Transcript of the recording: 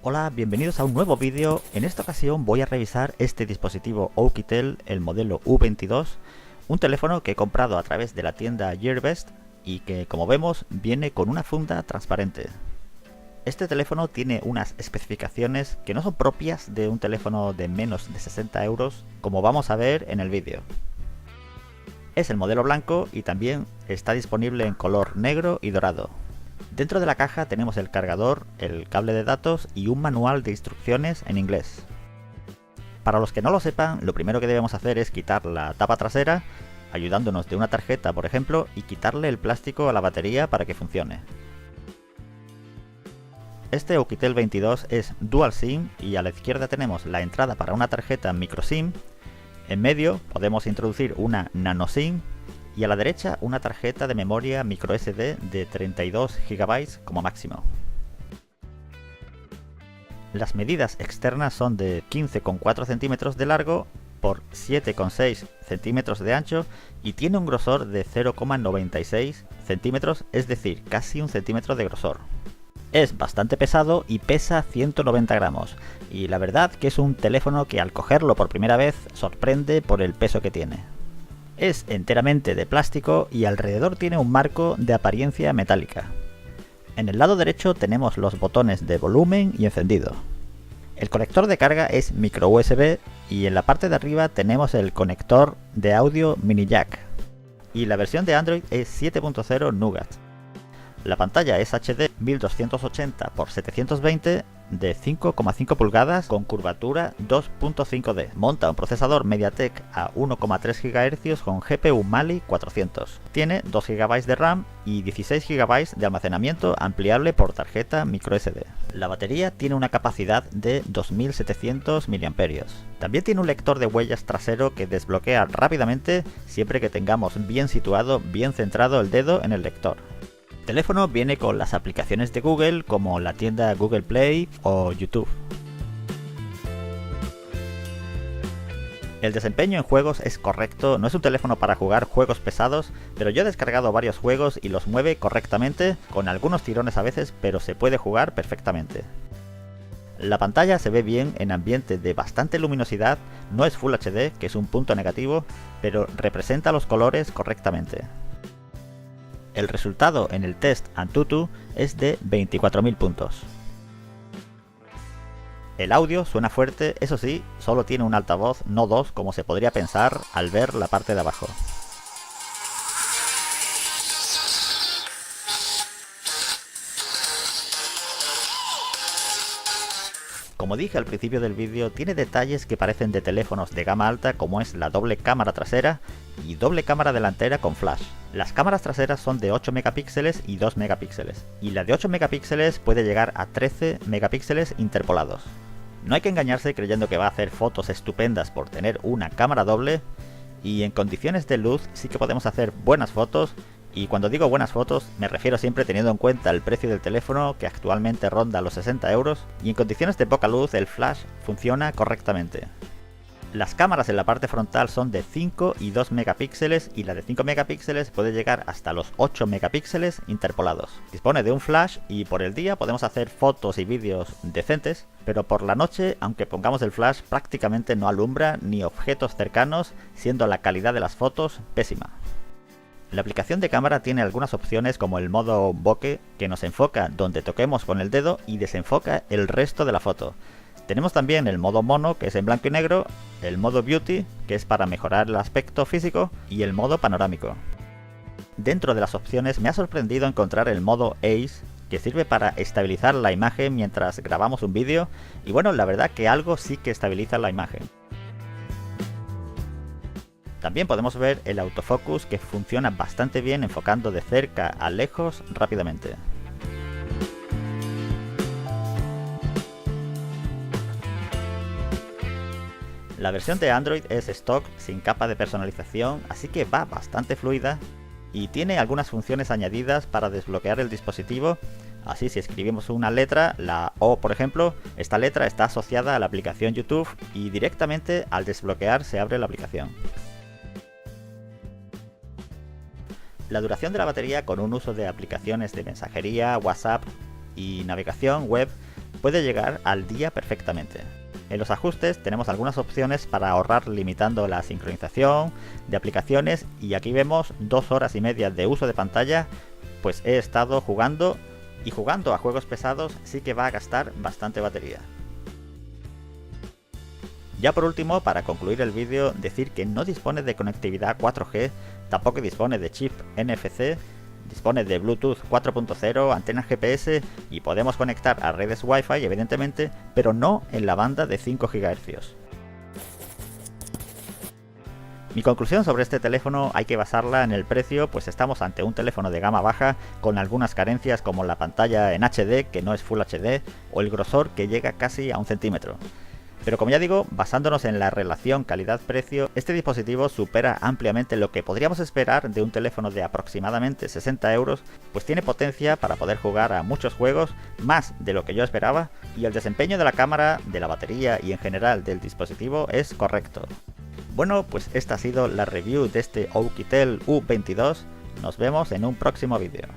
Hola, bienvenidos a un nuevo vídeo. En esta ocasión voy a revisar este dispositivo Oukitel, el modelo U22, un teléfono que he comprado a través de la tienda Gearbest y que, como vemos, viene con una funda transparente. Este teléfono tiene unas especificaciones que no son propias de un teléfono de menos de 60 euros, como vamos a ver en el vídeo. Es el modelo blanco y también está disponible en color negro y dorado. Dentro de la caja tenemos el cargador, el cable de datos y un manual de instrucciones en inglés. Para los que no lo sepan, lo primero que debemos hacer es quitar la tapa trasera, ayudándonos de una tarjeta por ejemplo, y quitarle el plástico a la batería para que funcione. Este Oukitel 22 es Dual SIM y a la izquierda tenemos la entrada para una tarjeta micro SIM, en medio podemos introducir una nano SIM, y a la derecha una tarjeta de memoria microSD de 32 GB como máximo. Las medidas externas son de 15,4 centímetros de largo por 7,6 centímetros de ancho y tiene un grosor de 0,96 centímetros, es decir, casi un centímetro de grosor. Es bastante pesado y pesa 190 gramos, y la verdad que es un teléfono que al cogerlo por primera vez sorprende por el peso que tiene. Es enteramente de plástico y alrededor tiene un marco de apariencia metálica. En el lado derecho tenemos los botones de volumen y encendido. El conector de carga es micro USB y en la parte de arriba tenemos el conector de audio mini jack. Y la versión de Android es 7.0 Nougat. La pantalla es HD 1280 x 720 de 5,5 pulgadas con curvatura 2.5D. Monta un procesador MediaTek a 1,3 GHz con GPU Mali 400. Tiene 2 GB de RAM y 16 GB de almacenamiento ampliable por tarjeta microSD. La batería tiene una capacidad de 2700 mAh. También tiene un lector de huellas trasero que desbloquea rápidamente siempre que tengamos bien situado, bien centrado el dedo en el lector. El teléfono viene con las aplicaciones de Google como la tienda Google Play o YouTube. El desempeño en juegos es correcto, no es un teléfono para jugar juegos pesados, pero yo he descargado varios juegos y los mueve correctamente, con algunos tirones a veces, pero se puede jugar perfectamente. La pantalla se ve bien en ambiente de bastante luminosidad, no es Full HD, que es un punto negativo, pero representa los colores correctamente. El resultado en el test Antutu es de 24.000 puntos. El audio suena fuerte, eso sí, solo tiene un altavoz, no dos, como se podría pensar al ver la parte de abajo. Como dije al principio del vídeo, tiene detalles que parecen de teléfonos de gama alta, como es la doble cámara trasera y doble cámara delantera con flash. Las cámaras traseras son de 8 megapíxeles y 2 megapíxeles, y la de 8 megapíxeles puede llegar a 13 megapíxeles interpolados. No hay que engañarse creyendo que va a hacer fotos estupendas por tener una cámara doble, y en condiciones de luz sí que podemos hacer buenas fotos. Y cuando digo buenas fotos, me refiero siempre teniendo en cuenta el precio del teléfono, que actualmente ronda los 60 euros, y en condiciones de poca luz el flash funciona correctamente. Las cámaras en la parte frontal son de 5 y 2 megapíxeles y la de 5 megapíxeles puede llegar hasta los 8 megapíxeles interpolados. Dispone de un flash y por el día podemos hacer fotos y vídeos decentes, pero por la noche, aunque pongamos el flash, prácticamente no alumbra ni objetos cercanos, siendo la calidad de las fotos pésima. La aplicación de cámara tiene algunas opciones como el modo bokeh, que nos enfoca donde toquemos con el dedo y desenfoca el resto de la foto. Tenemos también el modo mono, que es en blanco y negro, el modo beauty, que es para mejorar el aspecto físico, y el modo panorámico. Dentro de las opciones me ha sorprendido encontrar el modo Ace, que sirve para estabilizar la imagen mientras grabamos un vídeo, y bueno, la verdad que algo sí que estabiliza la imagen. También podemos ver el autofocus, que funciona bastante bien enfocando de cerca a lejos rápidamente. La versión de Android es stock sin capa de personalización, así que va bastante fluida y tiene algunas funciones añadidas para desbloquear el dispositivo. Así, si escribimos una letra, la O por ejemplo, esta letra está asociada a la aplicación YouTube y directamente al desbloquear se abre la aplicación. La duración de la batería con un uso de aplicaciones de mensajería, WhatsApp y navegación web puede llegar al día perfectamente. En los ajustes tenemos algunas opciones para ahorrar limitando la sincronización de aplicaciones y aquí vemos 2 horas y media de uso de pantalla, pues he estado jugando y jugando a juegos pesados sí que va a gastar bastante batería. Ya por último, para concluir el vídeo, decir que no dispone de conectividad 4G, tampoco dispone de chip NFC, dispone de Bluetooth 4.0, antena GPS y podemos conectar a redes Wi-Fi evidentemente, pero no en la banda de 5 GHz. Mi conclusión sobre este teléfono hay que basarla en el precio, pues estamos ante un teléfono de gama baja con algunas carencias como la pantalla en HD que no es Full HD o el grosor que llega casi a 1 centímetro. Pero como ya digo, basándonos en la relación calidad-precio, este dispositivo supera ampliamente lo que podríamos esperar de un teléfono de aproximadamente 60 euros, pues tiene potencia para poder jugar a muchos juegos, más de lo que yo esperaba, y el desempeño de la cámara, de la batería y en general del dispositivo es correcto. Bueno, pues esta ha sido la review de este Oukitel U22, nos vemos en un próximo vídeo.